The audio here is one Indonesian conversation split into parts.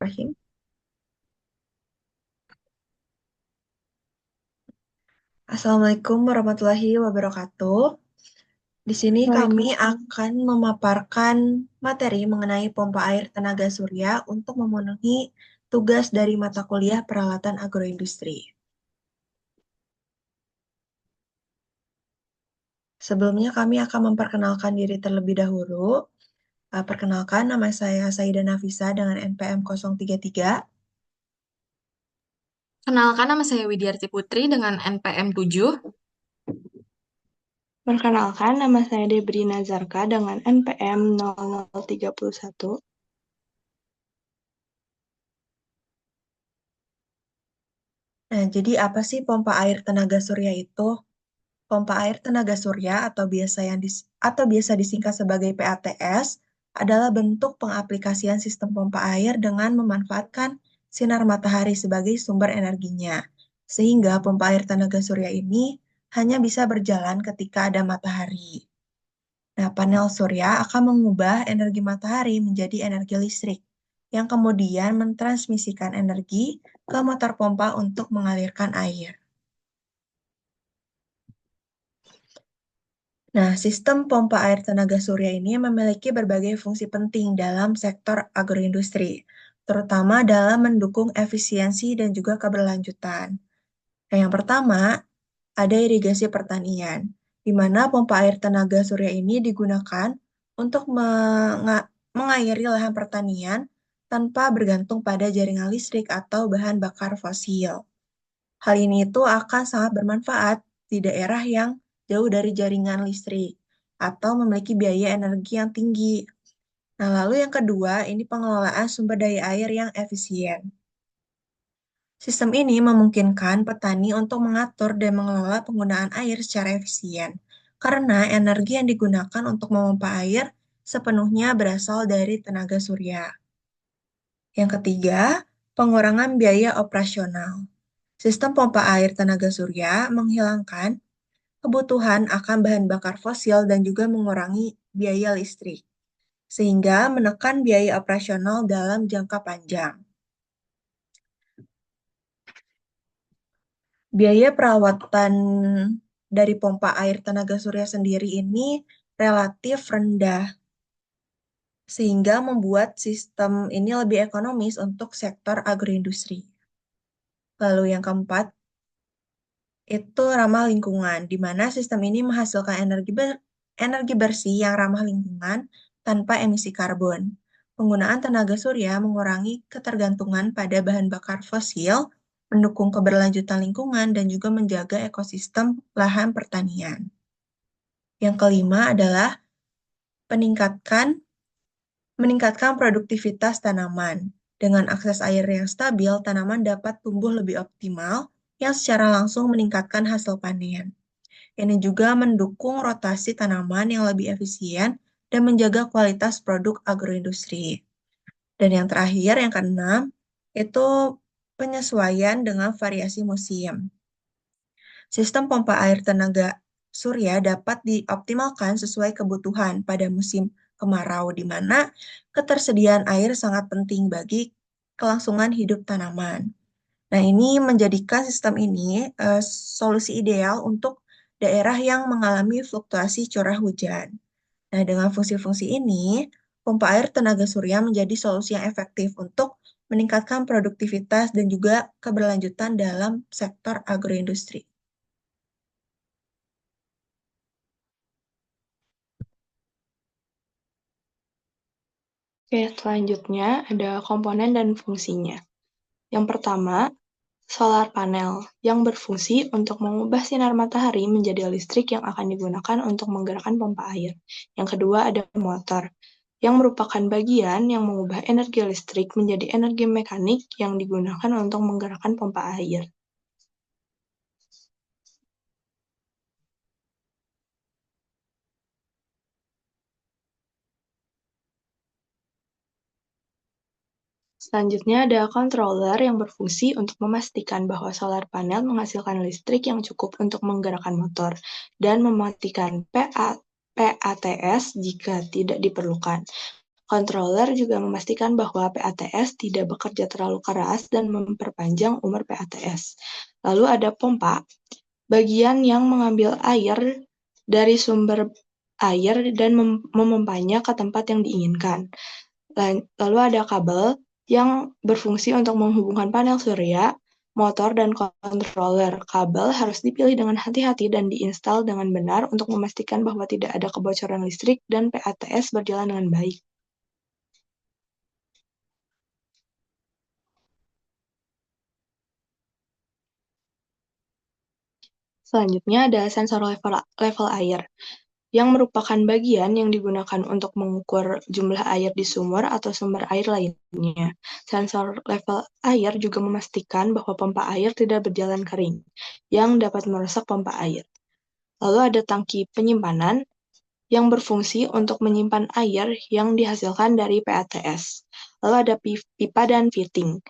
Bismillahirrahmanirrahim. Assalamualaikum warahmatullahi wabarakatuh. Di sini kami Waalaikumsalam. akan memaparkan materi mengenai pompa air tenaga surya untuk memenuhi tugas dari mata kuliah peralatan agroindustri. Sebelumnya kami akan memperkenalkan diri terlebih dahulu. Perkenalkan, nama saya Saida Nafisa dengan NPM 033. Kenalkan nama saya Widyarti Putri dengan NPM 7. Perkenalkan, nama saya Debri Nazarka dengan NPM 0031. Nah, jadi apa sih pompa air tenaga surya itu? Pompa air tenaga surya atau biasa disingkat sebagai PATS adalah bentuk pengaplikasian sistem pompa air dengan memanfaatkan sinar matahari sebagai sumber energinya. Sehingga pompa air tenaga surya ini hanya bisa berjalan ketika ada matahari. Nah, panel surya akan mengubah energi matahari menjadi energi listrik yang kemudian mentransmisikan energi ke motor pompa untuk mengalirkan air. Nah, sistem pompa air tenaga surya ini memiliki berbagai fungsi penting dalam sektor agroindustri, terutama dalam mendukung efisiensi dan juga keberlanjutan. Nah, yang pertama, ada irigasi pertanian, di mana pompa air tenaga surya ini digunakan untuk mengairi lahan pertanian tanpa bergantung pada jaringan listrik atau bahan bakar fosil. Hal ini itu akan sangat bermanfaat di daerah yang jauh dari jaringan listrik atau memiliki biaya energi yang tinggi. Nah, lalu yang kedua, ini pengelolaan sumber daya air yang efisien. Sistem ini memungkinkan petani untuk mengatur dan mengelola penggunaan air secara efisien, karena energi yang digunakan untuk memompa air sepenuhnya berasal dari tenaga surya. Yang ketiga, pengurangan biaya operasional. Sistem pompa air tenaga surya menghilangkan kebutuhan akan bahan bakar fosil dan juga mengurangi biaya listrik, sehingga menekan biaya operasional dalam jangka panjang. Biaya perawatan dari pompa air tenaga surya sendiri ini relatif rendah, sehingga membuat sistem ini lebih ekonomis untuk sektor agroindustri. Lalu yang keempat, itu ramah lingkungan, di mana sistem ini menghasilkan energi bersih yang ramah lingkungan tanpa emisi karbon. Penggunaan tenaga surya mengurangi ketergantungan pada bahan bakar fosil, mendukung keberlanjutan lingkungan, dan juga menjaga ekosistem lahan pertanian. Yang kelima adalah peningkatkan meningkatkan produktivitas tanaman. Dengan akses air yang stabil, tanaman dapat tumbuh lebih optimal, yang secara langsung meningkatkan hasil panen. Ini juga mendukung rotasi tanaman yang lebih efisien dan menjaga kualitas produk agroindustri. Dan yang terakhir, yang keenam, itu penyesuaian dengan variasi musim. Sistem pompa air tenaga surya dapat dioptimalkan sesuai kebutuhan pada musim kemarau, di mana ketersediaan air sangat penting bagi kelangsungan hidup tanaman. Nah, ini menjadikan sistem ini solusi ideal untuk daerah yang mengalami fluktuasi curah hujan. Nah, dengan fungsi-fungsi ini, pompa air tenaga surya menjadi solusi yang efektif untuk meningkatkan produktivitas dan juga keberlanjutan dalam sektor agroindustri. Oke, selanjutnya ada komponen dan fungsinya. Yang pertama, solar panel yang berfungsi untuk mengubah sinar matahari menjadi listrik yang akan digunakan untuk menggerakkan pompa air. Yang kedua, ada motor yang merupakan bagian yang mengubah energi listrik menjadi energi mekanik yang digunakan untuk menggerakkan pompa air. Selanjutnya ada controller yang berfungsi untuk memastikan bahwa solar panel menghasilkan listrik yang cukup untuk menggerakkan motor dan mematikan PATS jika tidak diperlukan. Controller juga memastikan bahwa PATS tidak bekerja terlalu keras dan memperpanjang umur PATS. Lalu ada pompa, bagian yang mengambil air dari sumber air dan memompanya ke tempat yang diinginkan. Lalu ada kabel yang berfungsi untuk menghubungkan panel surya, motor, dan controller. Kabel harus dipilih dengan hati-hati dan diinstal dengan benar untuk memastikan bahwa tidak ada kebocoran listrik dan PATS berjalan dengan baik. Selanjutnya ada sensor level air, yang merupakan bagian yang digunakan untuk mengukur jumlah air di sumur atau sumber air lainnya. Sensor level air juga memastikan bahwa pompa air tidak berjalan kering, yang dapat merusak pompa air. Lalu ada tangki penyimpanan, yang berfungsi untuk menyimpan air yang dihasilkan dari PATS. Lalu ada pipa dan fitting,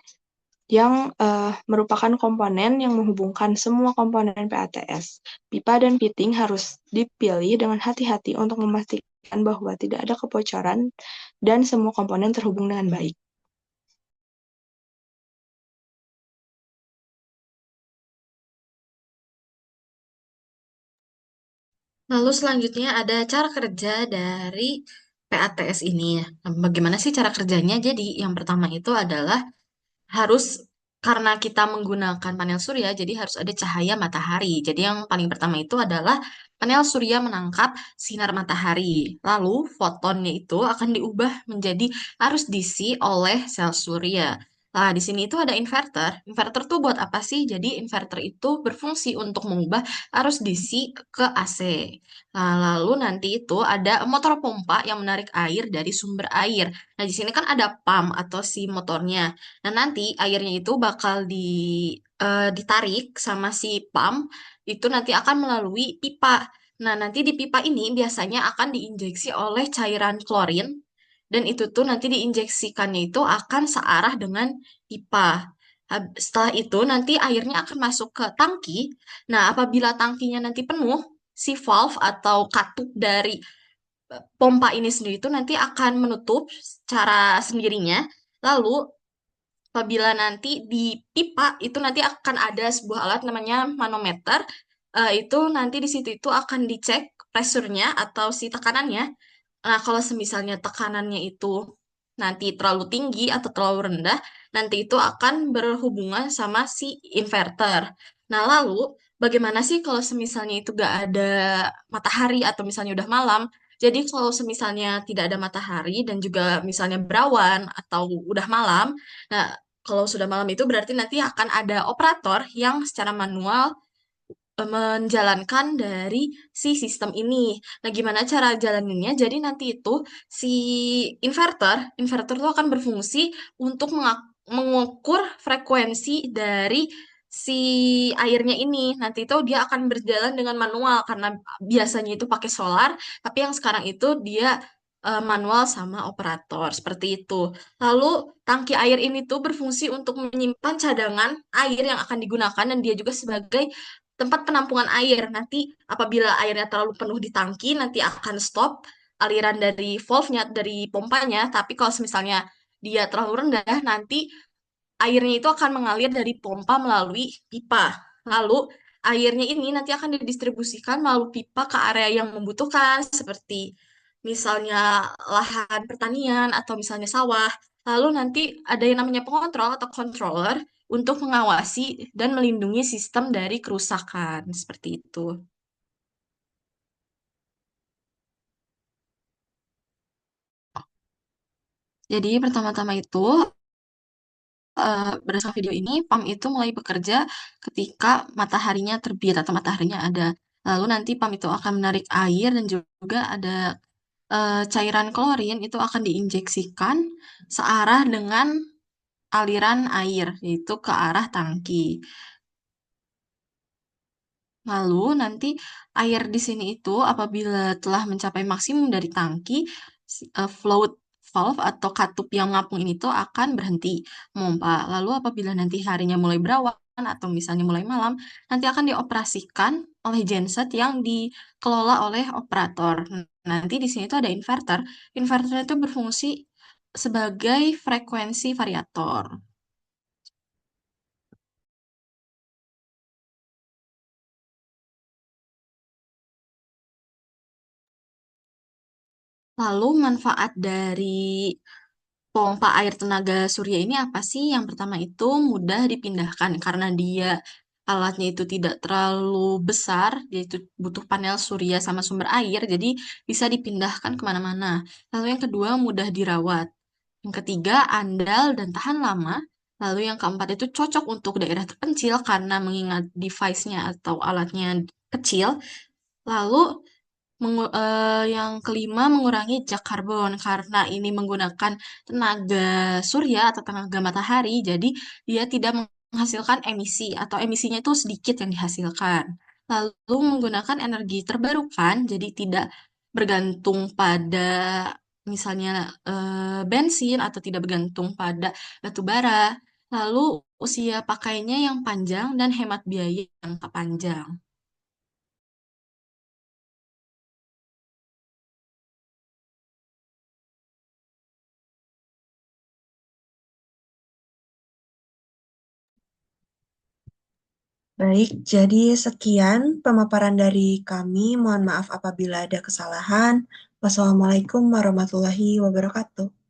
yang merupakan komponen yang menghubungkan semua komponen PATS. Pipa dan fitting harus dipilih dengan hati-hati untuk memastikan bahwa tidak ada kebocoran dan semua komponen terhubung dengan baik. Lalu selanjutnya ada cara kerja dari PATS ini. Nah, bagaimana sih cara kerjanya? Jadi yang pertama itu adalah harus karena kita menggunakan panel surya, jadi harus ada cahaya matahari. Jadi yang paling pertama itu adalah panel surya menangkap sinar matahari. Lalu fotonnya itu akan diubah menjadi arus DC oleh sel surya. Nah, di sini itu ada inverter. Inverter tuh buat apa sih? Jadi inverter itu berfungsi untuk mengubah arus DC ke AC. Nah, lalu nanti itu ada motor pompa yang menarik air dari sumber air. Nah, di sini kan ada pump atau si motornya. Nah, nanti airnya itu bakal ditarik sama si pump, itu nanti akan melalui pipa. Nah, nanti di pipa ini biasanya akan diinjeksi oleh cairan klorin, dan itu tuh nanti diinjeksikannya itu akan searah dengan pipa. Setelah itu nanti airnya akan masuk ke tangki. Nah, apabila tangkinya nanti penuh, si valve atau katup dari pompa ini sendiri itu nanti akan menutup secara sendirinya. Lalu apabila nanti di pipa itu nanti akan ada sebuah alat namanya manometer. Itu nanti di situ itu akan dicek pressure-nya atau si tekanannya. Nah, kalau semisalnya tekanannya itu nanti terlalu tinggi atau terlalu rendah, nanti itu akan berhubungan sama si inverter. Nah, lalu bagaimana sih kalau semisalnya itu gak ada matahari atau misalnya udah malam? Jadi kalau semisalnya tidak ada matahari dan juga misalnya berawan atau udah malam, nah kalau sudah malam itu berarti nanti akan ada operator yang secara manual menjalankan dari si sistem ini. Nah, gimana cara jalaninnya? Jadi nanti itu si inverter itu akan berfungsi untuk mengukur frekuensi dari si airnya ini. Nanti itu dia akan berjalan dengan manual karena biasanya itu pakai solar, tapi yang sekarang itu dia manual sama operator seperti itu. Lalu tangki air ini tuh berfungsi untuk menyimpan cadangan air yang akan digunakan dan dia juga sebagai tempat penampungan air. Nanti apabila airnya terlalu penuh di tangki, nanti akan stop aliran dari valve-nya, dari pompanya. Tapi kalau misalnya dia terlalu rendah, nanti airnya itu akan mengalir dari pompa melalui pipa. Lalu airnya ini nanti akan didistribusikan melalui pipa ke area yang membutuhkan, seperti misalnya lahan pertanian atau misalnya sawah. Lalu nanti ada yang namanya pengontrol atau controller untuk mengawasi dan melindungi sistem dari kerusakan. Seperti itu. Jadi pertama-tama itu berdasarkan video ini, PAM itu mulai bekerja ketika mataharinya terbit atau mataharinya ada. Lalu nanti PAM itu akan menarik air dan juga ada cairan klorin itu akan diinjeksikan searah dengan aliran air, yaitu ke arah tangki. Lalu nanti air di sini itu apabila telah mencapai maksimum dari tangki, float valve atau katup yang mengapung ini tuh akan berhenti memompa. Lalu apabila nanti harinya mulai berawan atau misalnya mulai malam, nanti akan dioperasikan oleh genset yang dikelola oleh operator. Nanti di sini tuh ada inverter. Inverter itu berfungsi sebagai frekuensi variator. Lalu manfaat dari pompa air tenaga surya ini apa sih? Yang pertama itu mudah dipindahkan karena dia alatnya itu tidak terlalu besar, yaitu butuh panel surya sama sumber air, jadi bisa dipindahkan kemana-mana. Lalu yang kedua mudah dirawat. Yang ketiga andal dan tahan lama. Lalu yang keempat itu cocok untuk daerah terpencil karena mengingat device-nya atau alatnya kecil. Lalu yang kelima, mengurangi jejak karbon karena ini menggunakan tenaga surya atau tenaga matahari, jadi dia tidak menghasilkan emisi atau emisinya itu sedikit yang dihasilkan. Lalu menggunakan energi terbarukan, jadi tidak bergantung pada misalnya bensin atau tidak bergantung pada batu bara. Lalu usia pakainya yang panjang dan hemat biaya yang panjang. Baik, jadi sekian pemaparan dari kami. Mohon maaf apabila ada kesalahan. Wassalamualaikum warahmatullahi wabarakatuh.